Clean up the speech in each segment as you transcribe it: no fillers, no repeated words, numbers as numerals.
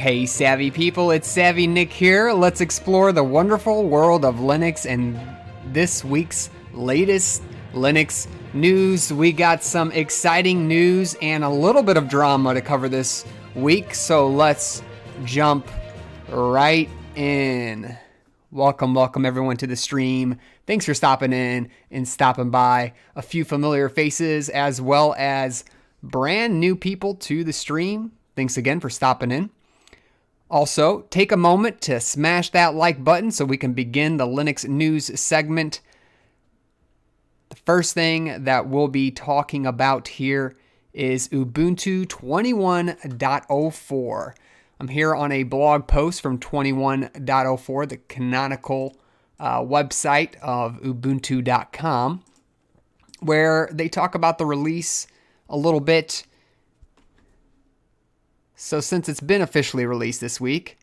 Hey savvy people, it's Savvy Nick here. Let's explore the wonderful world of Linux and this week's latest Linux news. We got some exciting news and a little bit of drama to cover this week, so let's jump right in. Welcome everyone to the stream. Thanks for stopping in and stopping by. A few familiar faces as well as brand new people to the stream. Thanks again for stopping in. Also, take a moment to smash that like button so we can begin the Linux news segment. The first thing that we'll be talking about here is Ubuntu 21.04. I'm here on a blog post from 21.04, the canonical website of Ubuntu.com, where they talk about the release a little bit. So since it's been officially released this week,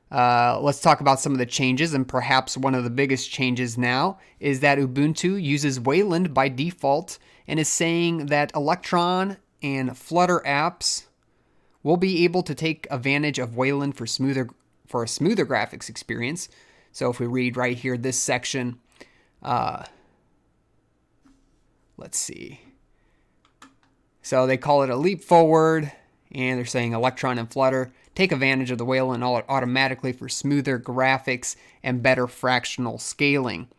let's talk about some of the changes, and perhaps one of the biggest changes now is that Ubuntu uses Wayland by default and is saying that Electron and Flutter apps will be able to take advantage of Wayland for a smoother graphics experience. So if we read right here, this section, let's see. So they call it a leap forward. And they're saying Electron and Flutter take advantage of the Wayland automatically for smoother graphics and better fractional scaling.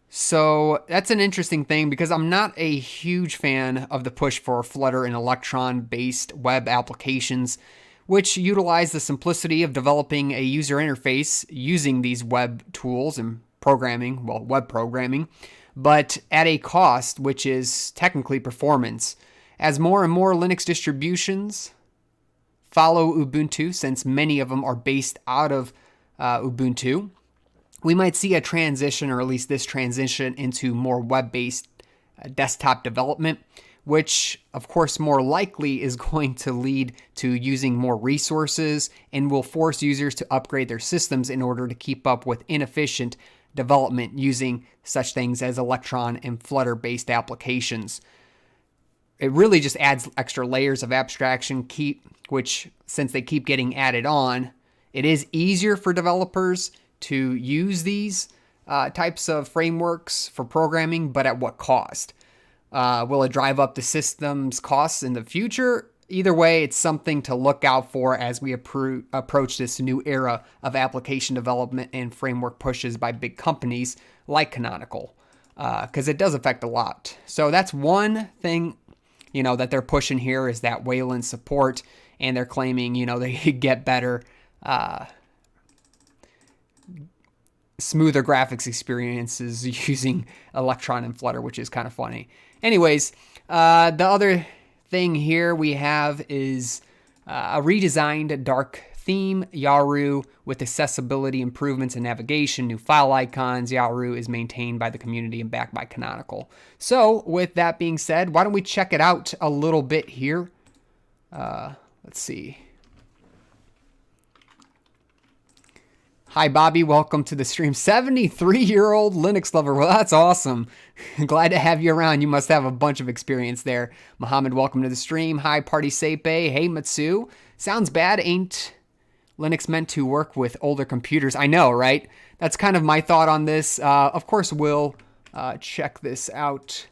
So that's an interesting thing because I'm not a huge fan of the push for Flutter and Electron-based web applications, which utilize the simplicity of developing a user interface using these web tools and programming, well, web programming, but at a cost, which is technically performance. As more and more Linux distributions follow Ubuntu, since many of them are based out of Ubuntu, we might see a transition, or at least this transition, into more web-based desktop development, which, of course, more likely is going to lead to using more resources and will force users to upgrade their systems in order to keep up with inefficient development using such things as Electron and Flutter-based applications. It really just adds extra layers of abstraction, which, since they keep getting added on, it is easier for developers to use these types of frameworks for programming, but at what cost? Will it drive up the system's costs in the future? Either way, it's something to look out for as we approach this new era of application development and framework pushes by big companies like Canonical, because it does affect a lot. So that's one thing that they're pushing here, is that Wayland support, and they're claiming, they get better, smoother graphics experiences using Electron and Flutter, which is kind of funny. Anyways, the other thing here we have is a redesigned dark theme, Yaru, with accessibility improvements and navigation, new file icons. Yaru is maintained by the community and backed by Canonical. So with that being said, why don't we check it out a little bit here? Let's see. Hi, Bobby. Welcome to the stream. 73-year-old Linux lover. Well, that's awesome. Glad to have you around. You must have a bunch of experience there. Muhammad, welcome to the stream. Hi, Party Sepe. Hey, Matsu. Sounds bad, ain't Linux meant to work with older computers? I know, right? That's kind of my thought on this. Of course, we'll check this out.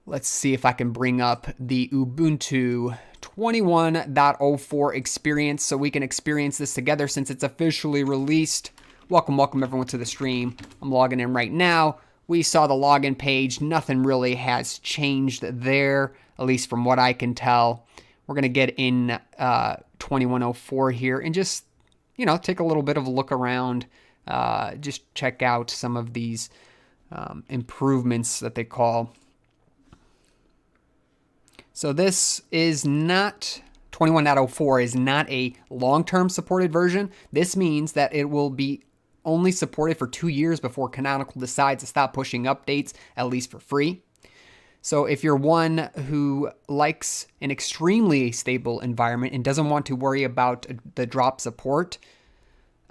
Let's see if I can bring up the Ubuntu 21.04 experience so we can experience this together since it's officially released. Welcome everyone to the stream. I'm logging in right now. We saw the login page. Nothing really has changed there, at least from what I can tell. We're going to get in 21.04 here and just, take a little bit of a look around. Just check out some of these improvements that they call. So this is not, 21.04 is not a long-term supported version. This means that it will be only supported for 2 years before Canonical decides to stop pushing updates, at least for free. So if you're one who likes an extremely stable environment and doesn't want to worry about the drop support,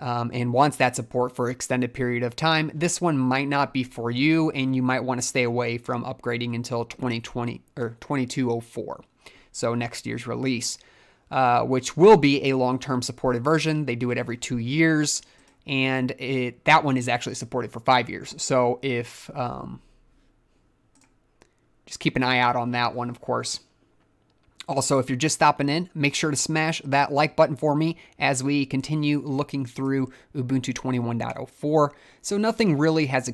and wants that support for an extended period of time, this one might not be for you, and you might want to stay away from upgrading until 2020 or 22.04. so next year's release, which will be a long-term supported version. They do it every 2 years, and that one is actually supported for 5 years. So if just keep an eye out on that one, of course. Also, if you're just stopping in, make sure to smash that like button for me as we continue looking through Ubuntu 21.04. So nothing really has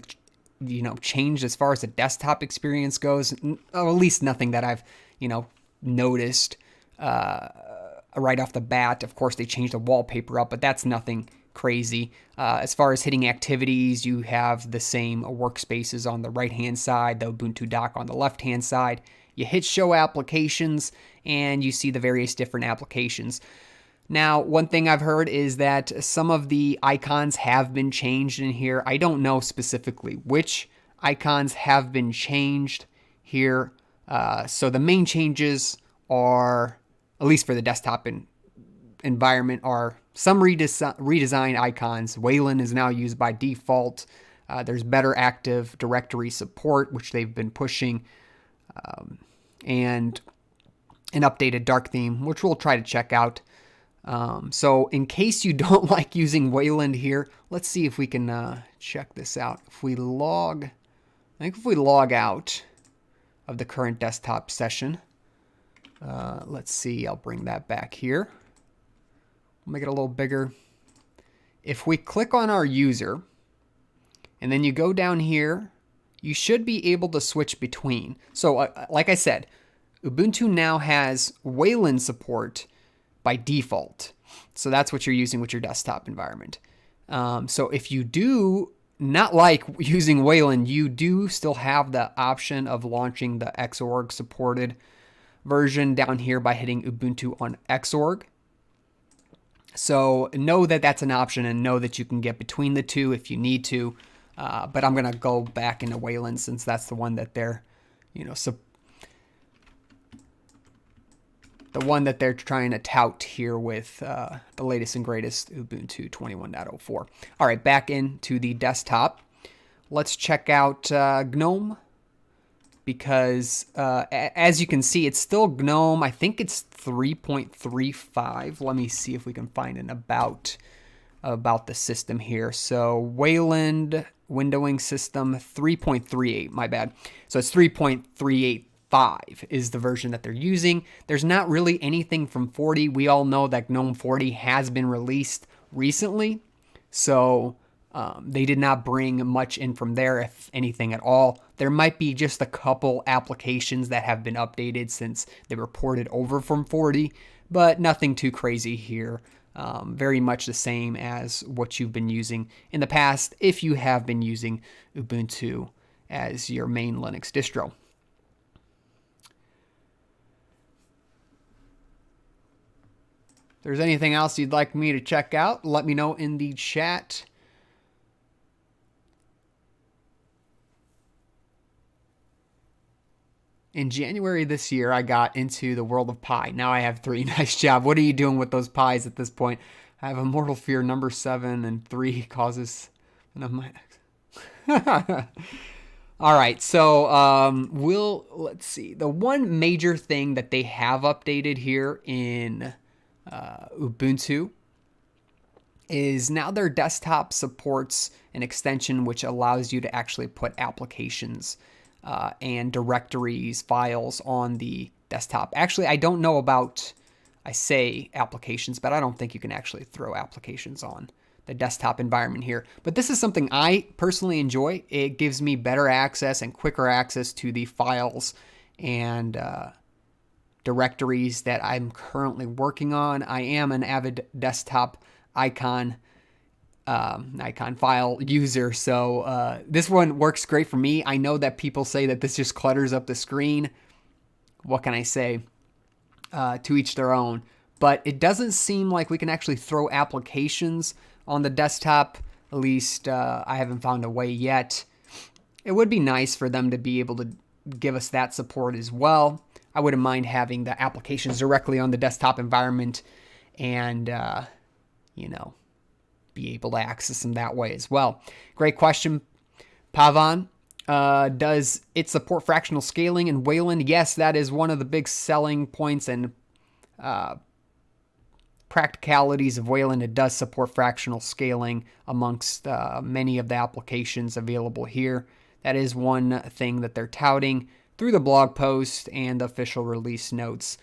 changed as far as the desktop experience goes, or at least nothing that I've noticed right off the bat. Of course, they changed the wallpaper up, but that's nothing crazy. As far as hitting activities, you have the same workspaces on the right-hand side, the Ubuntu dock on the left-hand side. You hit show applications and you see the various different applications. Now, one thing I've heard is that some of the icons have been changed in here. I don't know specifically which icons have been changed here. So the main changes are, at least for the desktop environment, are some redesigned icons. Wayland is now used by default. There's better Active Directory support, which they've been pushing, and an updated dark theme, which we'll try to check out. So in case you don't like using Wayland here, let's see if we can check this out. If we log out of the current desktop session, let's see, I'll bring that back here. Make it a little bigger. If we click on our user, and then you go down here, you should be able to switch between. So like I said, Ubuntu now has Wayland support by default. So that's what you're using with your desktop environment. So if you do not like using Wayland, you do still have the option of launching the Xorg supported version down here by hitting Ubuntu on Xorg. So know that that's an option, and know that you can get between the two if you need to. But I'm going to go back into Wayland since that's the one that they're, the one that they're trying to tout here with the latest and greatest Ubuntu 21.04. All right, back into the desktop. Let's check out Gnome, because as you can see, it's still Gnome. I think it's 3.35. Let me see if we can find an about the system here. So Wayland windowing system 3.38, my bad. So it's 3.385 is the version that they're using. There's not really anything from 40. We all know that GNOME 40 has been released recently, so they did not bring much in from there, if anything at all. There might be just a couple applications that have been updated since they were ported over from 40, but nothing too crazy here. Very much the same as what you've been using in the past if you have been using Ubuntu as your main Linux distro. If there's anything else you'd like me to check out, let me know in the chat. In January this year, I got into the world of pie. Now I have 3. Nice job. What are you doing with those pies at this point? I have a mortal fear number 7 and 3 causes. And I'm like, all right. So let's see. The one major thing that they have updated here in Ubuntu is now their desktop supports an extension which allows you to actually put applications and directories, files on the desktop. Actually, I don't know about, I say applications, but I don't think you can actually throw applications on the desktop environment here. But this is something I personally enjoy. It gives me better access and quicker access to the files and directories that I'm currently working on. I am an avid desktop icon file user, so this one works great for me. I know that people say that this just clutters up the screen. What can I say? To each their own. But it doesn't seem like we can actually throw applications on the desktop. At least I haven't found a way yet. It would be nice for them to be able to give us that support as well. I wouldn't mind having the applications directly on the desktop environment and, be able to access them that way as well. Great question, Pavan. Does it support fractional scaling in Wayland? Yes, that is one of the big selling points and practicalities of Wayland. It does support fractional scaling amongst many of the applications available here. That is one thing that they're touting through the blog post and official release notes.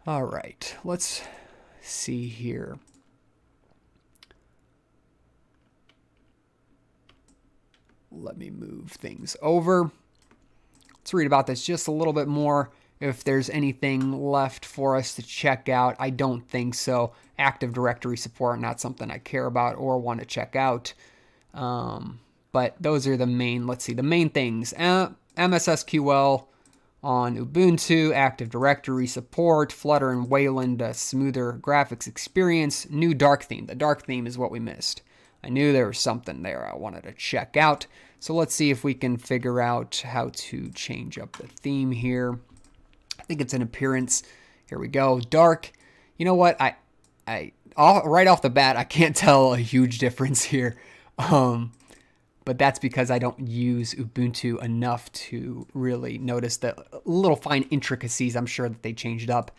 All right, let's see here. Let me move things over. Let's read about this just a little bit more. If there's anything left for us to check out, I don't think so. Active Directory support, not something I care about or want to check out. But those are the main, let's see, the main things. MSSQL on Ubuntu, Active Directory support, Flutter and Wayland, a smoother graphics experience, new dark theme. The dark theme is what we missed. I knew there was something there I wanted to check out. So let's see if we can figure out how to change up the theme here. I think it's an appearance. Here we go. Dark. You know what? I right off the bat, I can't tell a huge difference here. But that's because I don't use Ubuntu enough to really notice the little fine intricacies. I'm sure that they changed up.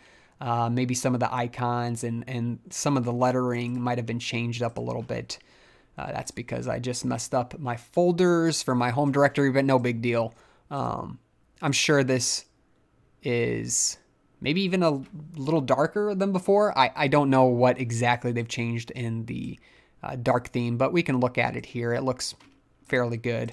Maybe some of the icons and some of the lettering might have been changed up a little bit. That's because I just messed up my folders for my home directory, but no big deal. I'm sure this is maybe even a little darker than before. I don't know what exactly they've changed in the dark theme, but we can look at it here. It looks fairly good,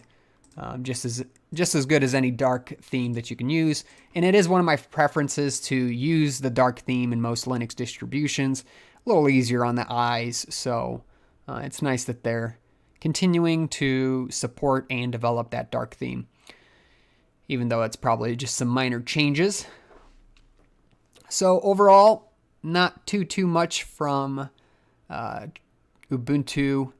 just as good as any dark theme that you can use. And it is one of my preferences to use the dark theme in most Linux distributions. A little easier on the eyes, so it's nice that they're continuing to support and develop that dark theme, even though it's probably just some minor changes. So overall, not too much from Ubuntu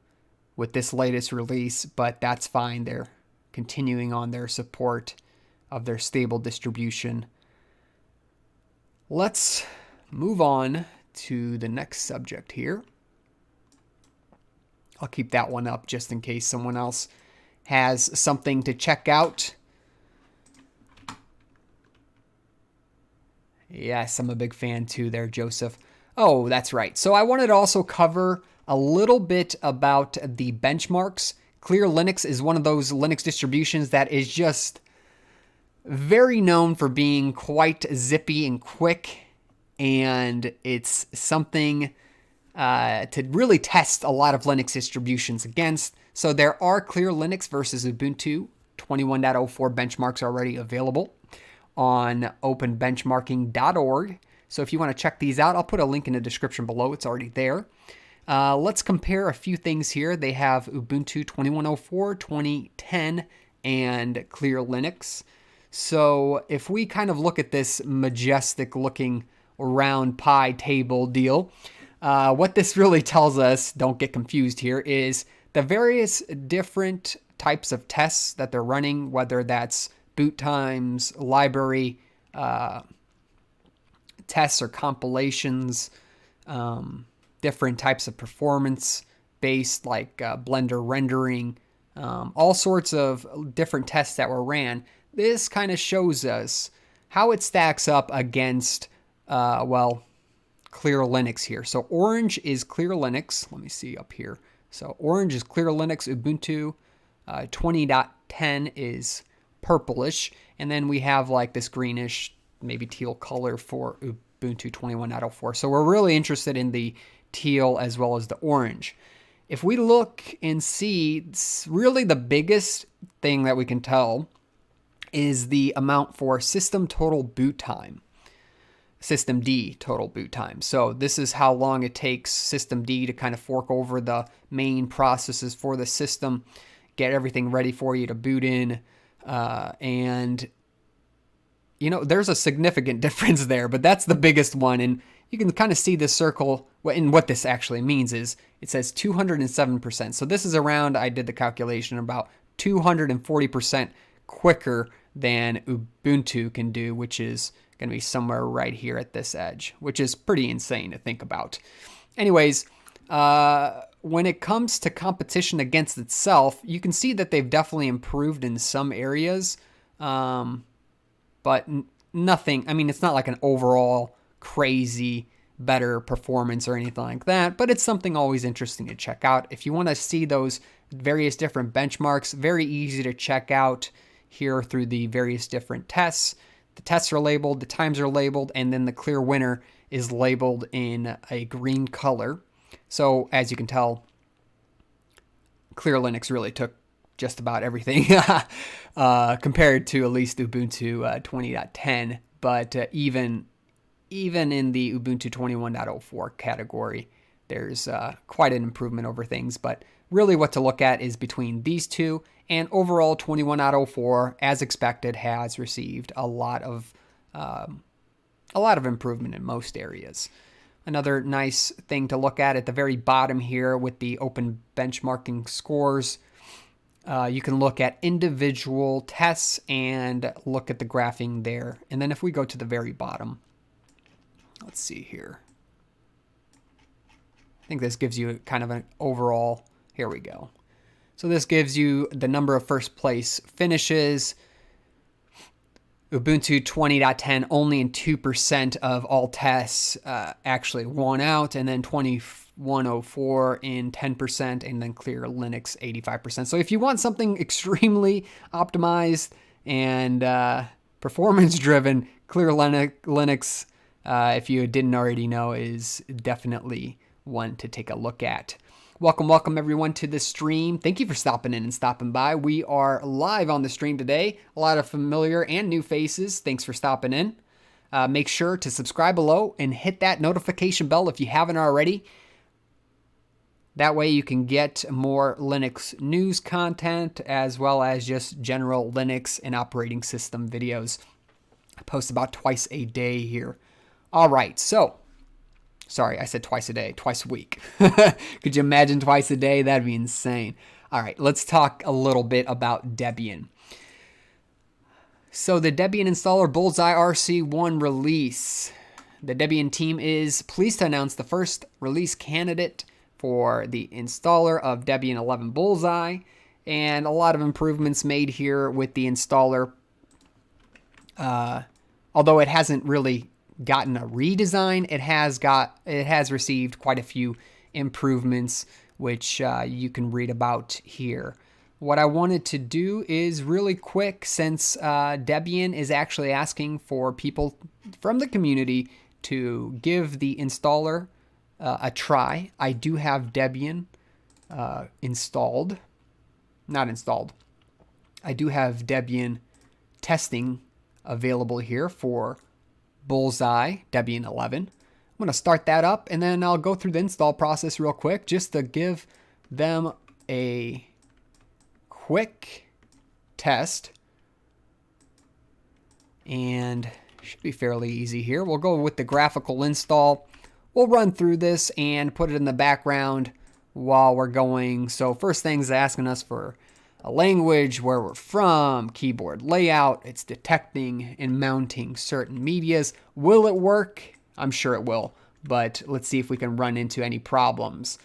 with this latest release, but that's fine. They're continuing on their support of their stable distribution. Let's move on to the next subject here. I'll keep that one up just in case someone else has something to check out. Yes, I'm a big fan too there, Joseph. Oh, that's right. So I wanted to also cover a little bit about the benchmarks. Clear Linux is one of those Linux distributions that is just very known for being quite zippy and quick, and it's something to really test a lot of Linux distributions against. So there are Clear Linux versus Ubuntu 21.04 benchmarks already available on openbenchmarking.org. So if you want to check these out, I'll put a link in the description below. It's already there. Let's compare a few things here. They have Ubuntu 21.04, 2010, and Clear Linux. So if we kind of look at this majestic looking round pie table deal, what this really tells us, don't get confused here, is the various different types of tests that they're running, whether that's boot times, library tests or compilations, different types of performance based like Blender rendering, all sorts of different tests that were ran. This kind of shows us how it stacks up against, Clear Linux here. So orange is Clear Linux. Let me see up here. So orange is Clear Linux. Ubuntu 20.10 is purplish. And then we have like this greenish, maybe teal color for Ubuntu 21.04. So we're really interested in the teal as well as the orange. If we look and see, really the biggest thing that we can tell is the amount for system total boot time. Systemd total boot time. So this is how long it takes Systemd to kind of fork over the main processes for the system, get everything ready for you to boot in. And, you know, there's a significant difference there, but that's the biggest one. And you can kind of see this circle. And what this actually means is it says 207%. So this is around, I did the calculation, about 240% quicker than Ubuntu can do, which is going to be somewhere right here at this edge, which is pretty insane to think about. Anyways, when it comes to competition against itself, you can see that they've definitely improved in some areas, but nothing. I mean, it's not like an overall crazy better performance or anything like that, but it's something always interesting to check out. If you want to see those various different benchmarks, very easy to check out here through the various different tests. The tests are labeled, the times are labeled, and then the clear winner is labeled in a green color. So as you can tell, Clear Linux really took just about everything compared to at least Ubuntu 20.10. But even in the Ubuntu 21.04 category, there's quite an improvement over things. But really what to look at is between these two, and overall 21.04, as expected, has received a lot of improvement in most areas. Another nice thing to look at the very bottom here with the open benchmarking scores, you can look at individual tests and look at the graphing there. And then if we go to the very bottom, let's see here. I think this gives you kind of an overall, here we go. So this gives you the number of first place finishes. Ubuntu 20.10 only in 2% of all tests actually won out, and then 21.04 in 10%, and then Clear Linux 85%. So if you want something extremely optimized and performance driven, Clear Linux, if you didn't already know, is definitely one to take a look at. Welcome everyone to the stream. Thank you for stopping in and stopping by. We are live on the stream today. A lot of familiar and new faces. Thanks for stopping in. Make sure to subscribe below and hit that notification bell if you haven't already. That way you can get more Linux news content as well as just general Linux and operating system videos. I post about twice a day here. All right, so sorry, I said twice a day, twice a week. Could you imagine twice a day? That'd be insane. All right, let's talk a little bit about Debian. So the Debian installer Bullseye RC1 release. The Debian team is pleased to announce the first release candidate for the installer of Debian 11 Bullseye, and a lot of improvements made here with the installer. Although it hasn't really gotten a redesign, it has received quite a few improvements, which you can read about here. What I wanted to do is really quick, since Debian is actually asking for people from the community to give the installer a try. I do have Debian installed. Not installed. I do have Debian testing available here for Bullseye Debian 11. I'm going to start that up, and then I'll go through the install process real quick just to give them a quick test. And should be fairly easy here. We'll go with the graphical install. We'll run through this and put it in the background while we're going. So first thing's asking us for a language, where we're from, keyboard layout. It's detecting and mounting certain medias. Will it work? I'm sure it will, but let's see if we can run into any problems.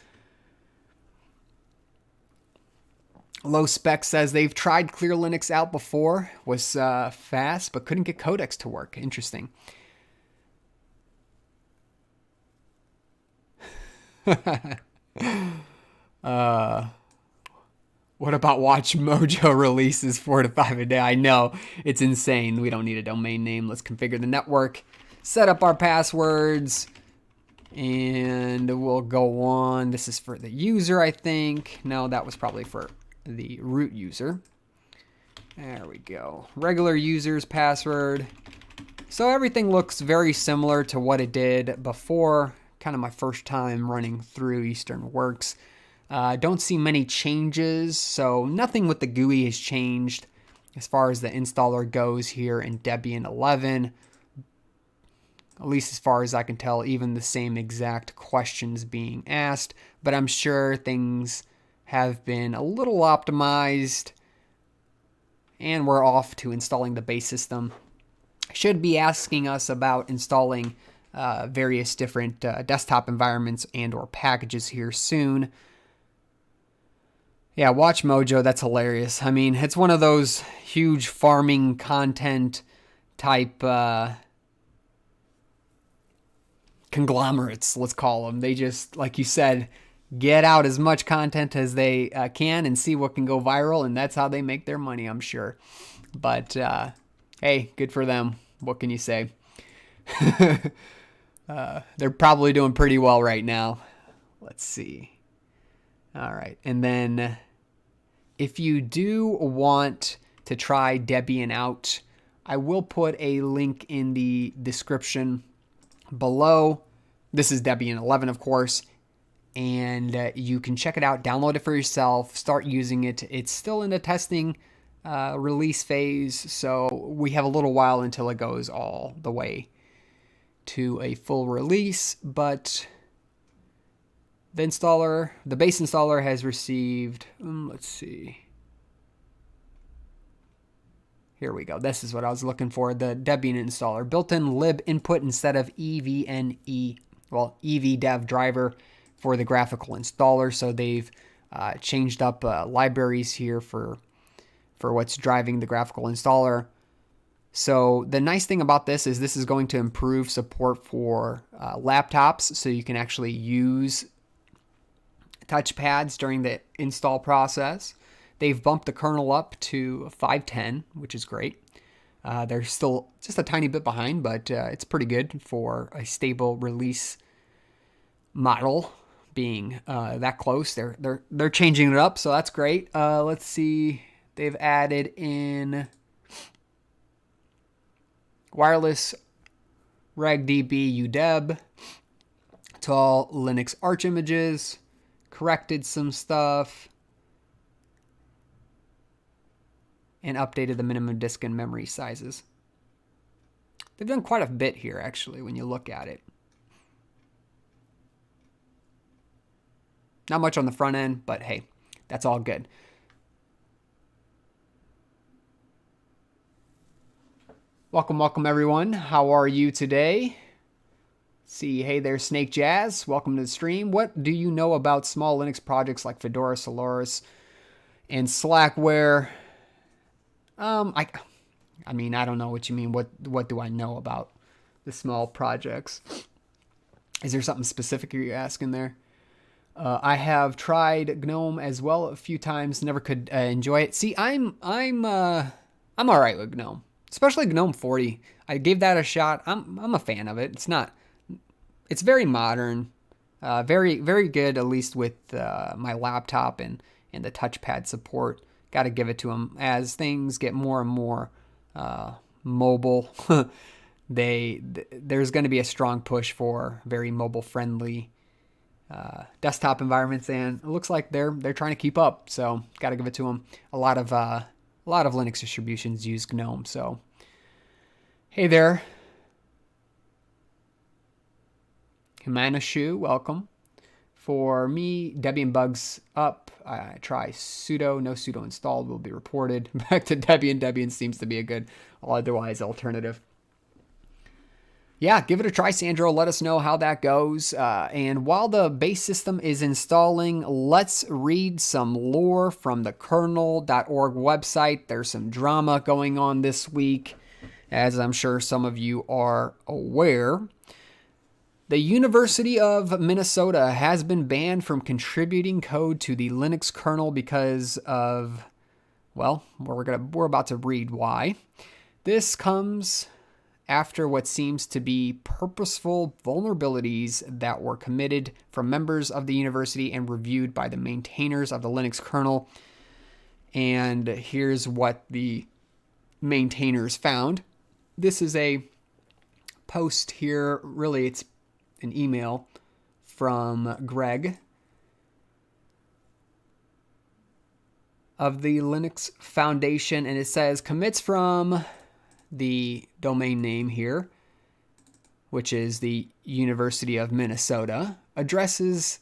Low Spec says they've tried Clear Linux out before, was fast, but couldn't get codecs to work. Interesting. What about Watch Mojo releases 4 to 5 a day? I know, it's insane. We don't need a domain name. Let's configure the network, set up our passwords, and we'll go on. This is for the user, I think. No, that was probably for the root user. There we go. Regular user's password. So everything looks very similar to what it did before. Kind of my first time running through Eastern Works. Don't see many changes, so nothing with the GUI has changed as far as the installer goes here in Debian 11. At least as far as I can tell, even the same exact questions being asked, but I'm sure things have been a little optimized, and we're off to installing the base system. Should be asking us about installing various different desktop environments and or packages here soon. Yeah, Watch Mojo, that's hilarious. I mean, it's one of those huge farming content type conglomerates, let's call them. They just, like you said, get out as much content as they can and see what can go viral, and that's how they make their money, I'm sure. But hey, good for them. What can you say? They're probably doing pretty well right now. Let's see. All right. And then if you do want to try Debian out, I will put a link in the description below. This is Debian 11, of course. And you can check it out, download it for yourself, start using it. It's still in the testing release phase, so we have a little while until it goes all the way to a full release, but the base installer has received, let's see. Here we go. This is what I was looking for, the Debian installer. Built-in lib input instead of EVNE, well, EVDev driver for the graphical installer. So they've changed up libraries here for what's driving the graphical installer. So the nice thing about this is going to improve support for laptops, so you can actually use touchpads during the install process. They've bumped the kernel up to 5.10, which is great. They're still just a tiny bit behind, but it's pretty good for a stable release model being that close. They're changing it up, so that's great. Let's see. They've added in wireless regdb udeb to all Linux Arch images, corrected some stuff, and updated the minimum disk and memory sizes. They've done quite a bit here, actually, when you look at it. Not much on the front end, but hey, that's all good. Welcome everyone. How are you today? See, hey there, Snake Jazz. Welcome to the stream. What do you know about small Linux projects like Fedora, Solaris, and Slackware? I mean, I don't know what you mean. What do I know about the small projects? Is there something specific you're asking there? I have tried GNOME as well a few times. Never could enjoy it. See, I'm all right with GNOME. Especially GNOME 40. I gave that a shot. I'm a fan of it. It's very modern, very, very good, at least with my laptop and the touchpad support. Got to give it to them. As things get more and more mobile, there's going to be a strong push for very mobile-friendly desktop environments, and it looks like they're trying to keep up. So got to give it to them. A lot of Linux distributions use GNOME. So, hey there. Himanashu, welcome. For me, Debian bugs up. I try sudo. No sudo installed will be reported. Back to Debian. Debian seems to be a good otherwise alternative. Yeah, give it a try, Sandro. Let us know how that goes. And while the base system is installing, let's read some lore from the kernel.org website. There's some drama going on this week, as I'm sure some of you are aware. The University of Minnesota has been banned from contributing code to the Linux kernel because of, well, we're about to read why. This comes after what seems to be purposeful vulnerabilities that were committed from members of the university and reviewed by the maintainers of the Linux kernel. And here's what the maintainers found. This is a post here. Really, it's an email from Greg of the Linux Foundation, and it says commits from the domain name here, which is the University of Minnesota. Addresses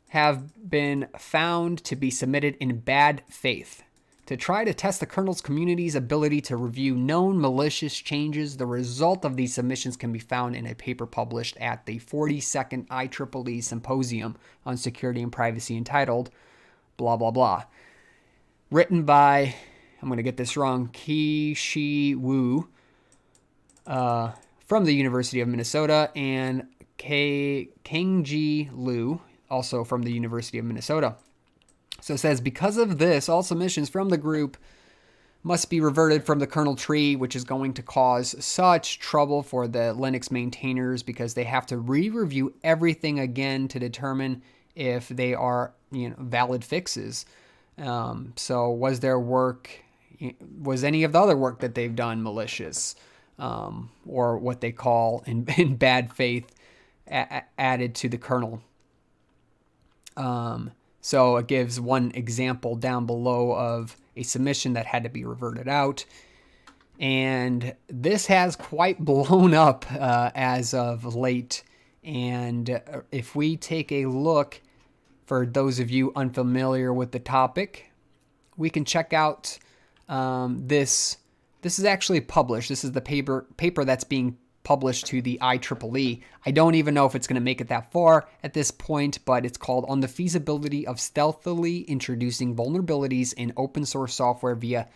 have been found to be submitted in bad faith to try to test the kernel's community's ability to review known malicious changes. The result of these submissions can be found in a paper published at the 42nd IEEE Symposium on Security and Privacy entitled blah, blah, blah. Written by, I'm going to get this wrong, Ki-Shi Wu from the University of Minnesota, and Kangji Liu, also from the University of Minnesota. So it says, because of this, all submissions from the group must be reverted from the kernel tree, which is going to cause such trouble for the Linux maintainers because they have to re-review everything again to determine if they are, valid fixes. So was their work, was any of the other work that they've done malicious, or what they call in bad faith added to the kernel? So it gives one example down below of a submission that had to be reverted out. And this has quite blown up as of late. And if we take a look, for those of you unfamiliar with the topic, we can check out this. This is actually published. This is the paper that's being published to the IEEE. I don't even know if it's going to make it that far at this point, but it's called On the Feasibility of Stealthily Introducing Vulnerabilities in Open Source Software Via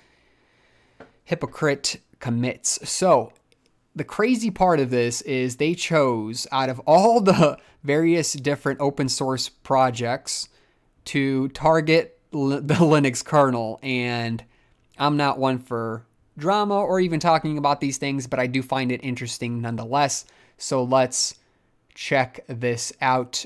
Hypocrite Commits. So the crazy part of this is they chose, out of all the various different open source projects, to target the Linux kernel. And I'm not one for drama or even talking about these things, but I do find it interesting nonetheless. So let's check this out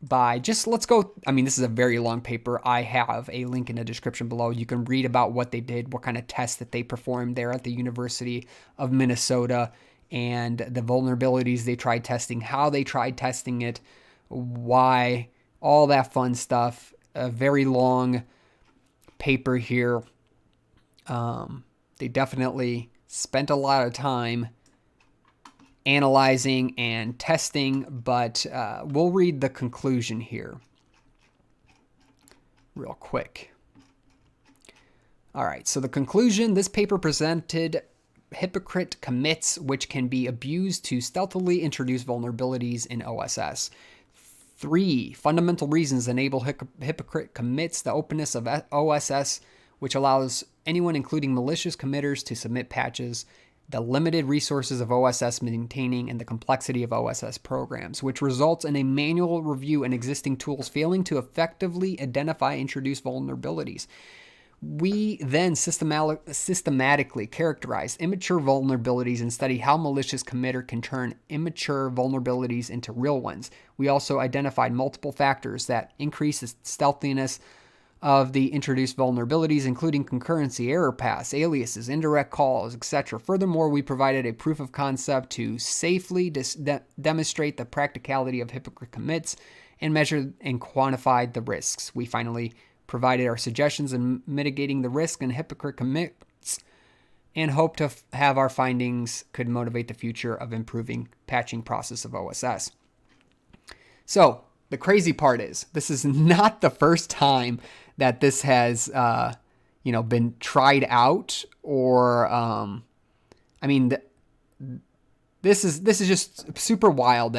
let's go. I mean, this is a very long paper. I have a link in the description below. You can read about what they did, what kind of tests that they performed there at the University of Minnesota, and the vulnerabilities they tried testing, how they tried testing it, why, all that fun stuff. A very long paper here. They definitely spent a lot of time analyzing and testing, but we'll read the conclusion here real quick. All right, so the conclusion, this paper presented hypocrite commits which can be abused to stealthily introduce vulnerabilities in OSS. 3 fundamental reasons enable hypocrite commits, the openness of OSS, which allows anyone, including malicious committers, to submit patches, the limited resources of OSS maintaining, and the complexity of OSS programs, which results in a manual review and existing tools failing to effectively identify and introduce vulnerabilities. We then systematically characterize immature vulnerabilities and study how malicious committer can turn immature vulnerabilities into real ones. We also identified multiple factors that increase the stealthiness of the introduced vulnerabilities, including concurrency, error paths, aliases, indirect calls, etc. Furthermore, we provided a proof of concept to safely demonstrate the practicality of hypocrite commits and measure and quantify the risks. We finally provided our suggestions in mitigating the risk and hypocrite commits and hope to have our findings could motivate the future of improving patching process of OSS. So the crazy part is this is not the first time that this has, been tried out, or, this is just super wild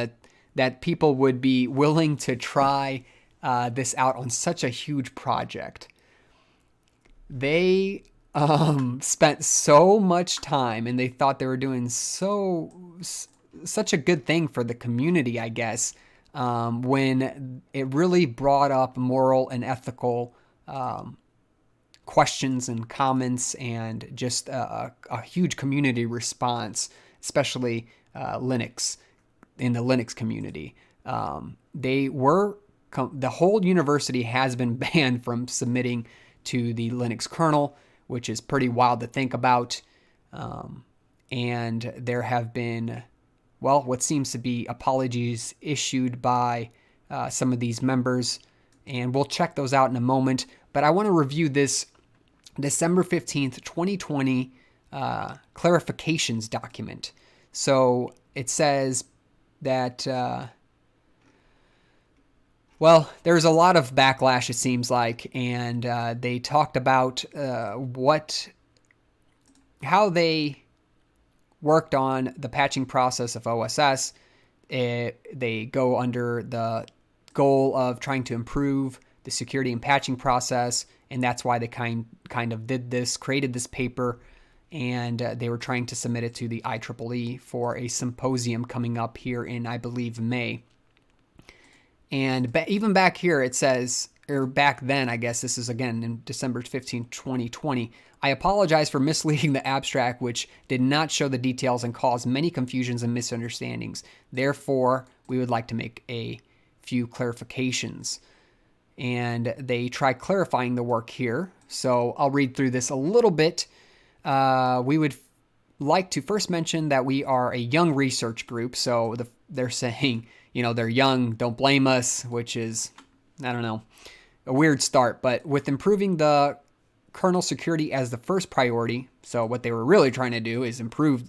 that people would be willing to try this out on such a huge project. They spent so much time, and they thought they were doing such a good thing for the community, I guess, when it really brought up moral and ethical questions and comments, and just a huge community response, especially Linux, in the Linux community. The whole university has been banned from submitting to the Linux kernel, which is pretty wild to think about. And there have been, what seems to be apologies issued by some of these members, and we'll check those out in a moment. But I want to review this December 15th, 2020 clarifications document. So it says that, there's a lot of backlash, it seems like, and they talked about how they worked on the patching process of OSS. They go under the goal of trying to improve the security and patching process, and that's why they kind of created this paper, and they were trying to submit it to the IEEE for a symposium coming up here in, I believe, May. And even back here it says, or back then, I guess this is again in December 15, 2020, I apologize for misleading the abstract, which did not show the details and caused many confusions and misunderstandings. Therefore, we would like to make a few clarifications. And they try clarifying the work here. So I'll read through this a little bit. We would like to first mention that we are a young research group. So they're saying, they're young, don't blame us, which is, I don't know, a weird start. But with improving the kernel security as the first priority, so what they were really trying to do is improve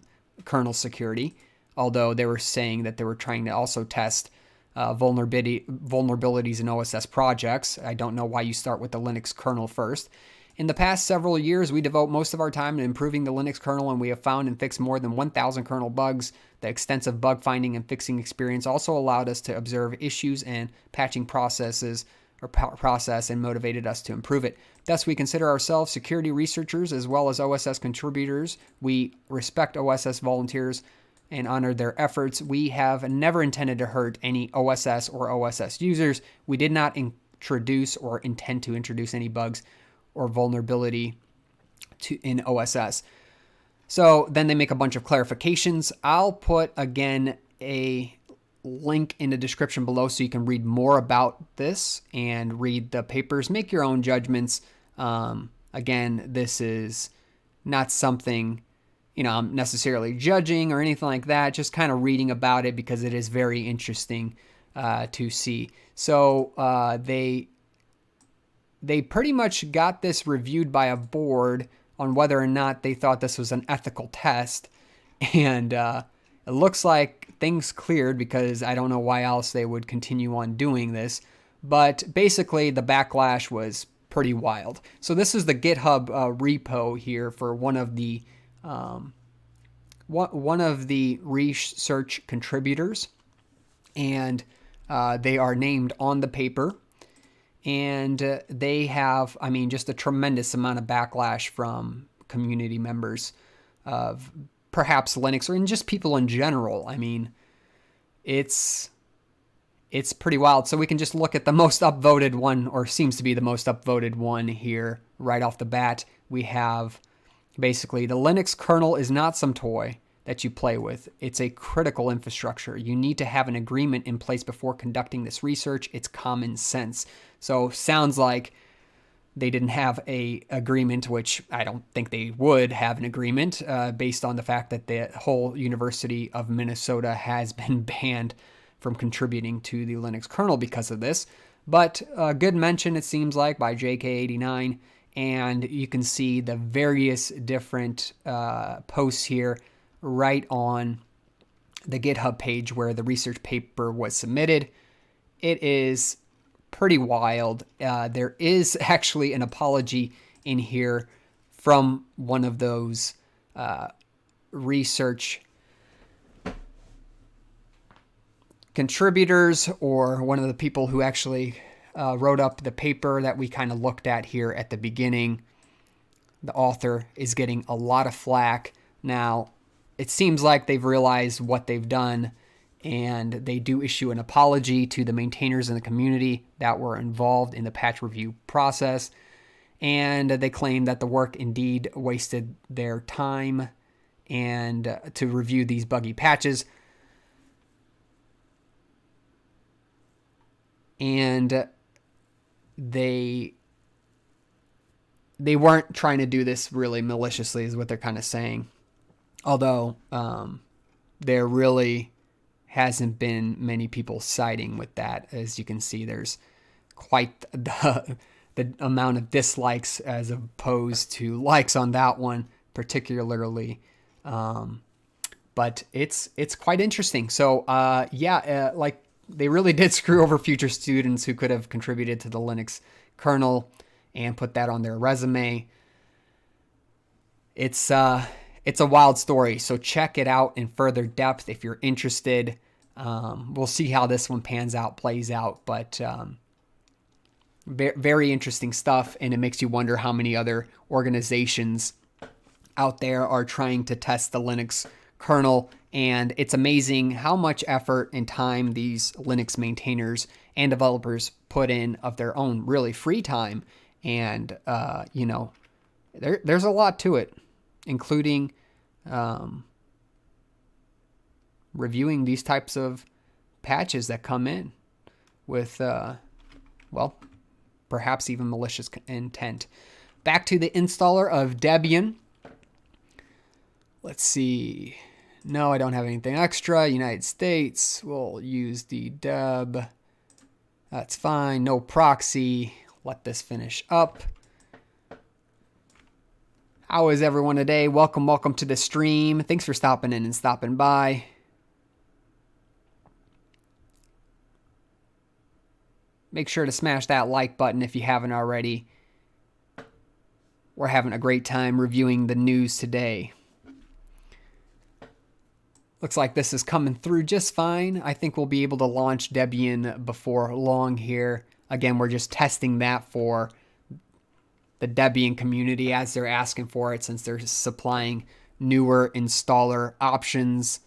kernel security, although they were saying that they were trying to also test vulnerabilities in OSS projects. I don't know why you start with the Linux kernel first. In the past several years, we devote most of our time to improving the Linux kernel, and we have found and fixed more than 1,000 kernel bugs. The extensive bug finding and fixing experience also allowed us to observe issues and patching process and motivated us to improve it. Thus, we consider ourselves security researchers as well as OSS contributors. We respect OSS volunteers and honor their efforts. We have never intended to hurt any OSS or OSS users. We did not introduce or intend to introduce any bugs or vulnerability in OSS. So then they make a bunch of clarifications. I'll put, again, a link in the description below so you can read more about this and read the papers. Make your own judgments. Again, this is not something I'm necessarily judging or anything like that, just kind of reading about it because it is very interesting to see. So they pretty much got this reviewed by a board on whether or not they thought this was an ethical test. And it looks like things cleared because I don't know why else they would continue on doing this. But basically, the backlash was pretty wild. So this is the GitHub repo here for one of the research contributors. And they are named on the paper. And they have, just a tremendous amount of backlash from community members of perhaps Linux or just people in general. It's pretty wild. So we can just look at the most upvoted one, or seems to be the most upvoted one here right off the bat. We have basically the Linux kernel is not some toy that you play with. It's a critical infrastructure. You need to have an agreement in place before conducting this research. It's common sense. So sounds like they didn't have a agreement, which I don't think they would have an agreement based on the fact that the whole University of Minnesota has been banned from contributing to the Linux kernel because of this. But a good mention, it seems like, by JK89. And you can see the various different posts here right on the GitHub page where the research paper was submitted. It is pretty wild. There is actually an apology in here from one of those research contributors, or one of the people who actually wrote up the paper that we kind of looked at here at the beginning. The author is getting a lot of flack. Now, it seems like they've realized what they've done, and they do issue an apology to the maintainers in the community that were involved in the patch review process. And they claim that the work indeed wasted their time and to review these buggy patches. And they weren't trying to do this really maliciously, is what they're kind of saying. Although there really hasn't been many people siding with that. As you can see, there's quite the amount of dislikes as opposed to likes on that one particularly. But it's quite interesting. So like they really did screw over future students who could have contributed to the Linux kernel and put that on their resume. It's a wild story, so check it out in further depth if you're interested. We'll see how this one plays out, but Very interesting stuff, and it makes you wonder how many other organizations out there are trying to test the Linux kernel. And it's amazing how much effort and time these Linux maintainers and developers put in of their own really free time. And, there's a lot to it, including reviewing these types of patches that come in with, perhaps even malicious intent. Back to the installer of Debian. Let's see. No, I don't have anything extra. United States. We'll use the deb. That's fine. No proxy. Let this finish up. How is everyone today? Welcome to the stream. Thanks for stopping in and stopping by. Make sure to smash that like button if you haven't already. We're having a great time reviewing the news today. Looks like this is coming through just fine. I think we'll be able to launch Debian before long here. Again, we're just testing that for the Debian community as they're asking for it, since they're supplying newer installer options.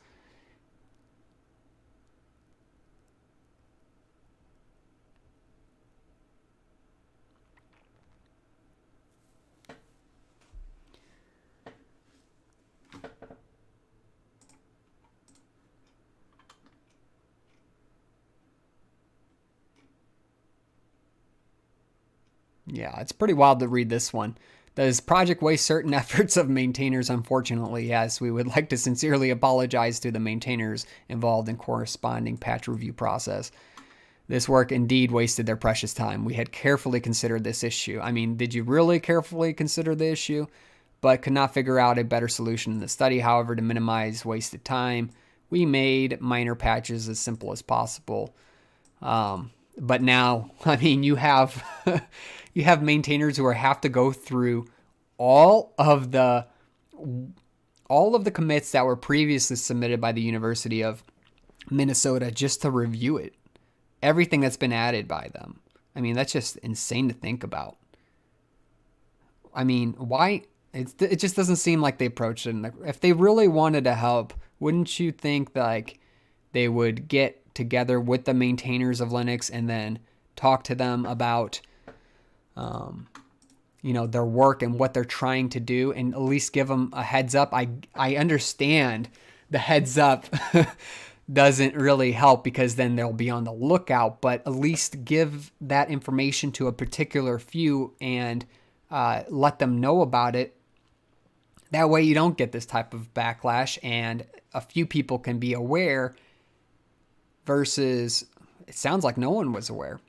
Yeah, it's pretty wild to read this one. Does project waste certain efforts of maintainers? Unfortunately, yes. We would like to sincerely apologize to the maintainers involved in corresponding patch review process. This work indeed wasted their precious time. We had carefully considered this issue. I mean, did you really carefully consider the issue? But could not figure out a better solution in the study. However, to minimize wasted time, we made minor patches as simple as possible. But now, I mean, you have you have maintainers who have to go through all of the commits that were previously submitted by the University of Minnesota just to review it. Everything that's been added by them. I mean, that's just insane to think about. I mean, why? It just doesn't seem like they approached it. If they really wanted to help, wouldn't you think that, like, they would get together with the maintainers of Linux and then talk to them about, their work and what they're trying to do, and at least give them a heads up? I understand the heads up doesn't really help because then they'll be on the lookout, but at least give that information to a particular few and let them know about it. That way you don't get this type of backlash and a few people can be aware, versus it sounds like no one was aware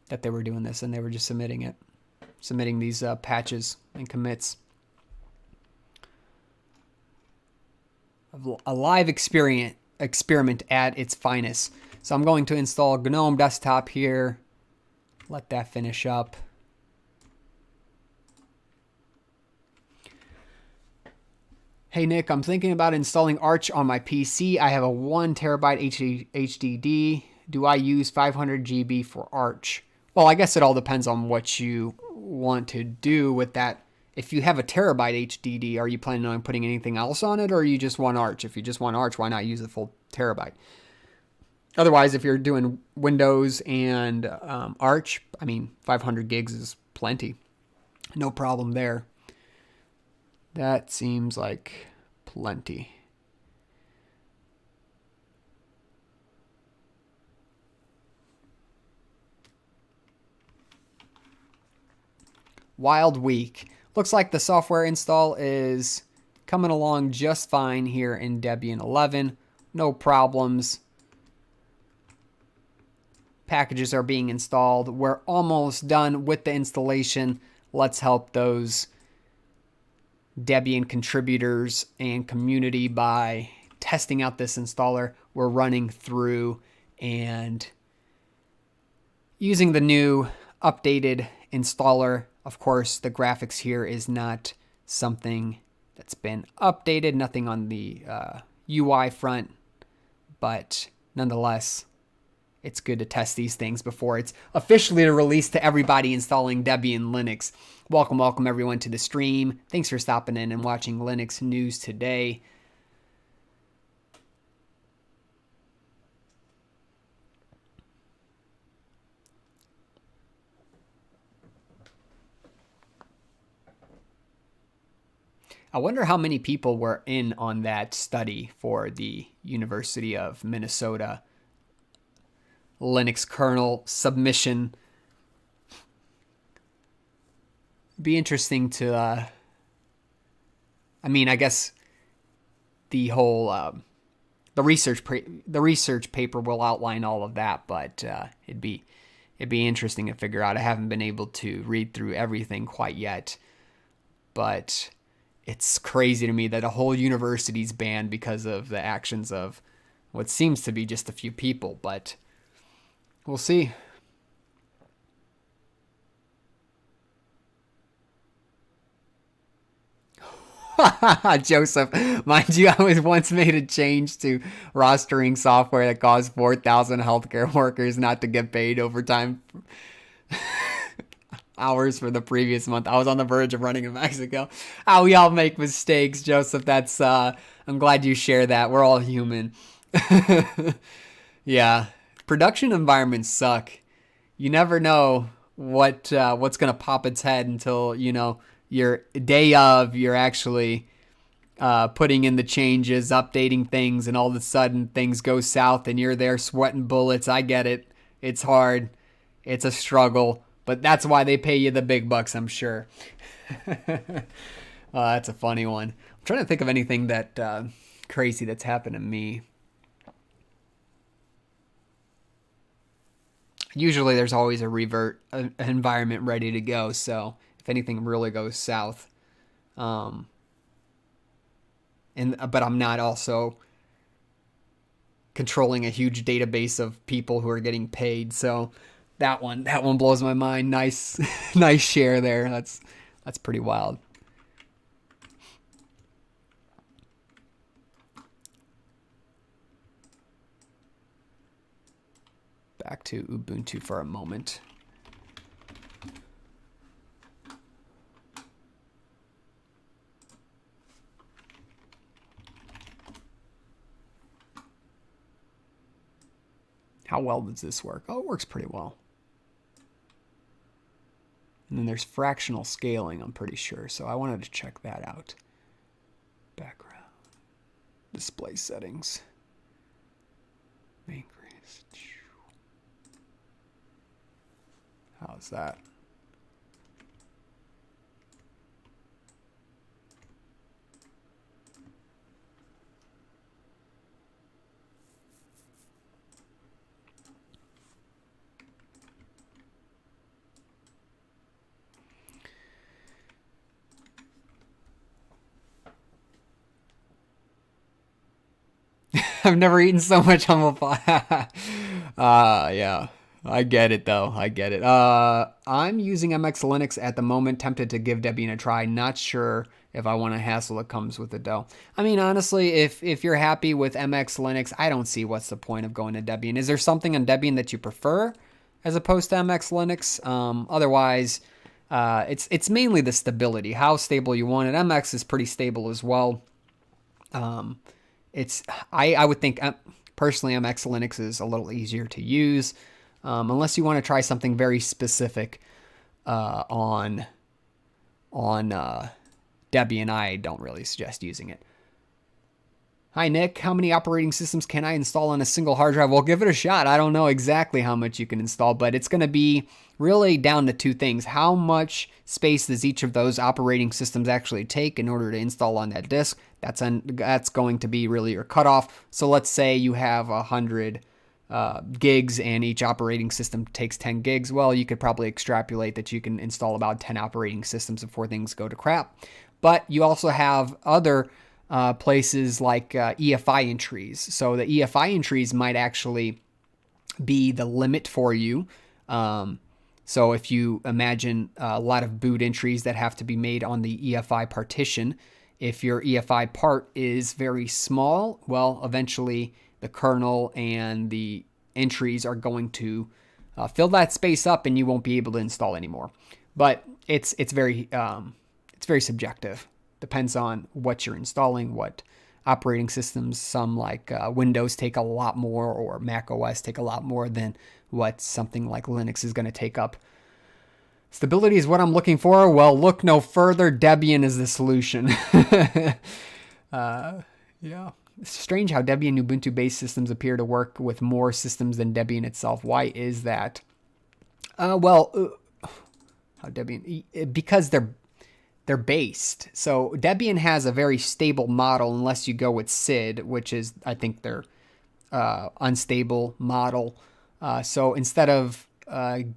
that they were doing this and they were just submitting these patches and commits. A live experiment at its finest. So I'm going to install Gnome desktop here. Let that finish up. Hey Nick, I'm thinking about installing Arch on my PC. I have a 1 terabyte HDD. Do I use 500 GB for Arch? Well, I guess it all depends on what you want to do with that. If you have a terabyte HDD, are you planning on putting anything else on it, or you just want Arch? If you just want Arch, why not use the full terabyte? Otherwise, if you're doing Windows and Arch, I mean, 500 gigs is plenty. No problem there. That seems like plenty. Wild week. Looks like the software install is coming along just fine here in Debian 11. No problems. Packages are being installed. We're almost done with the installation. Let's help those Debian contributors and community by testing out this installer we're running through and using the new updated installer. Of course, the graphics here is not something that's been updated, nothing on the UI front, but nonetheless, it's good to test these things before it's officially released to everybody installing Debian Linux. Welcome everyone to the stream. Thanks for stopping in and watching Linux News today. I wonder how many people were in on that study for the University of Minnesota Linux kernel submission. Be interesting to, I guess the whole, the research paper will outline all of that, but it'd be interesting to figure out. I haven't been able to read through everything quite yet, but it's crazy to me that a whole university's banned because of the actions of what seems to be just a few people, but we'll see. Joseph, mind you, I was once made a change to rostering software that caused 4,000 healthcare workers not to get paid overtime hours for the previous month. I was on the verge of running in Mexico. We all make mistakes, Joseph. That's I'm glad you share that. We're all human. Yeah, production environments suck. You never know what's gonna pop its head until your day of, you're actually putting in the changes, updating things, and all of a sudden things go south and you're there sweating bullets. I get it. It's hard. It's a struggle. But that's why they pay you the big bucks, I'm sure. That's a funny one. I'm trying to think of anything that crazy that's happened to me. Usually there's always a revert environment ready to go, so if anything really goes south. But I'm not also controlling a huge database of people who are getting paid, so that one blows my mind. Nice share there. That's pretty wild. Back to Ubuntu for a moment. How well does this work? Oh, it works pretty well. And then there's fractional scaling, I'm pretty sure. So I wanted to check that out. Background. Display settings. Increase. How's that? I've never eaten so much humble pie. Yeah. I get it, though. I get it. I'm using MX Linux at the moment. Tempted to give Debian a try. Not sure if I want a hassle that comes with it, though. I mean, honestly, if you're happy with MX Linux, I don't see what's the point of going to Debian. Is there something on Debian that you prefer as opposed to MX Linux? Otherwise, it's mainly the stability, how stable you want it. MX is pretty stable as well. I would think personally MX Linux is a little easier to use, unless you want to try something very specific on Debian. I don't really suggest using it. Hi Nick, how many operating systems can I install on a single hard drive? Well, give it a shot. I don't know exactly how much you can install, but it's going to be really down to two things. How much space does each of those operating systems actually take in order to install on that disk? That's going to be really your cutoff. So let's say you have 100 gigs and each operating system takes 10 gigs. Well, you could probably extrapolate that you can install about 10 operating systems before things go to crap. But you also have other places like EFI entries. So the EFI entries might actually be the limit for you. So if you imagine a lot of boot entries that have to be made on the EFI partition, if your EFI part is very small, well, eventually the kernel and the entries are going to fill that space up, and you won't be able to install anymore. But it's very subjective. Depends on what you're installing, what operating systems. Some like Windows take a lot more, or Mac OS take a lot more than what something like Linux is going to take up. Stability is what I'm looking for. Well, look no further. Debian is the solution. Yeah. It's strange how Debian Ubuntu-based systems appear to work with more systems than Debian itself. Why is that? How Debian? Because they're based. So Debian has a very stable model, unless you go with SID, which is, I think, their unstable model. So instead of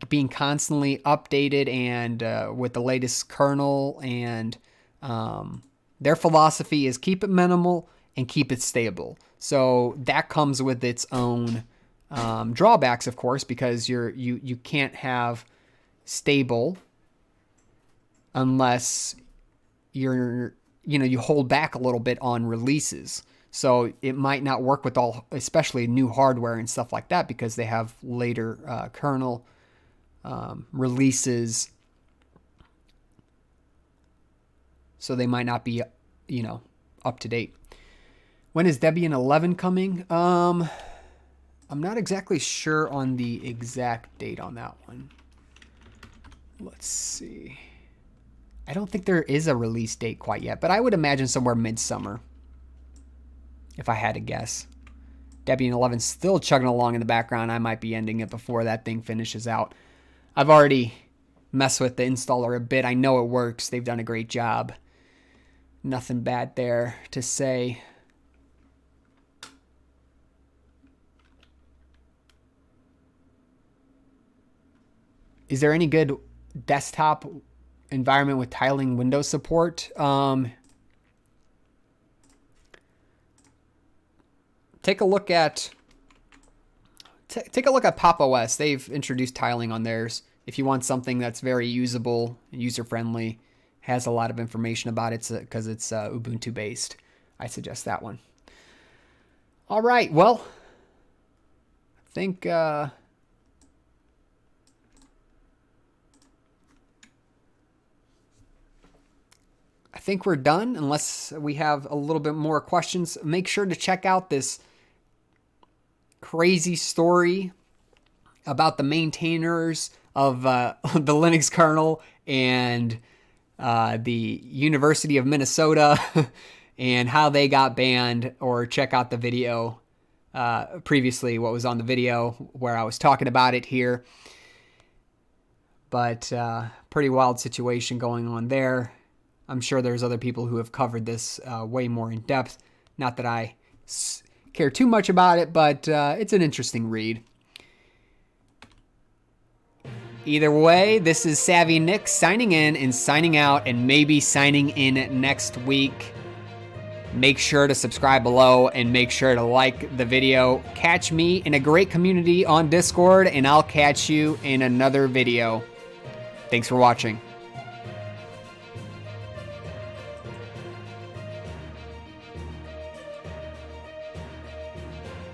being constantly updated and with the latest kernel, and their philosophy is keep it minimal and keep it stable. So that comes with its own drawbacks, of course, because you can't have stable unless you hold back a little bit on releases. So it might not work with all, especially new hardware and stuff like that, because they have later kernel releases. So they might not be, up to date. When is Debian 11 coming? I'm not exactly sure on the exact date on that one. Let's see. I don't think there is a release date quite yet, but I would imagine somewhere midsummer, if I had to guess. Debian 11 's still chugging along in the background. I might be ending it before that thing finishes out. I've already messed with the installer a bit. I know it works. They've done a great job. Nothing bad there to say. Is there any good desktop environment with tiling Windows support? Take a look at Pop! OS. They've introduced tiling on theirs. If you want something that's very usable, user-friendly, has a lot of information about it because it's Ubuntu based, I suggest that one. All right, well, I think we're done, unless we have a little bit more questions. Make sure to check out this crazy story about the maintainers of the Linux kernel and the University of Minnesota and how they got banned, or check out the video previously, what was on the video where I was talking about it here. But pretty wild situation going on there. I'm sure there's other people who have covered this way more in depth. Not that I care too much about it, but it's an interesting read. Either way, this is Savvy Nick signing in and signing out, and maybe signing in next week. Make sure to subscribe below and make sure to like the video. Catch me in a great community on Discord, and I'll catch you in another video. Thanks for watching.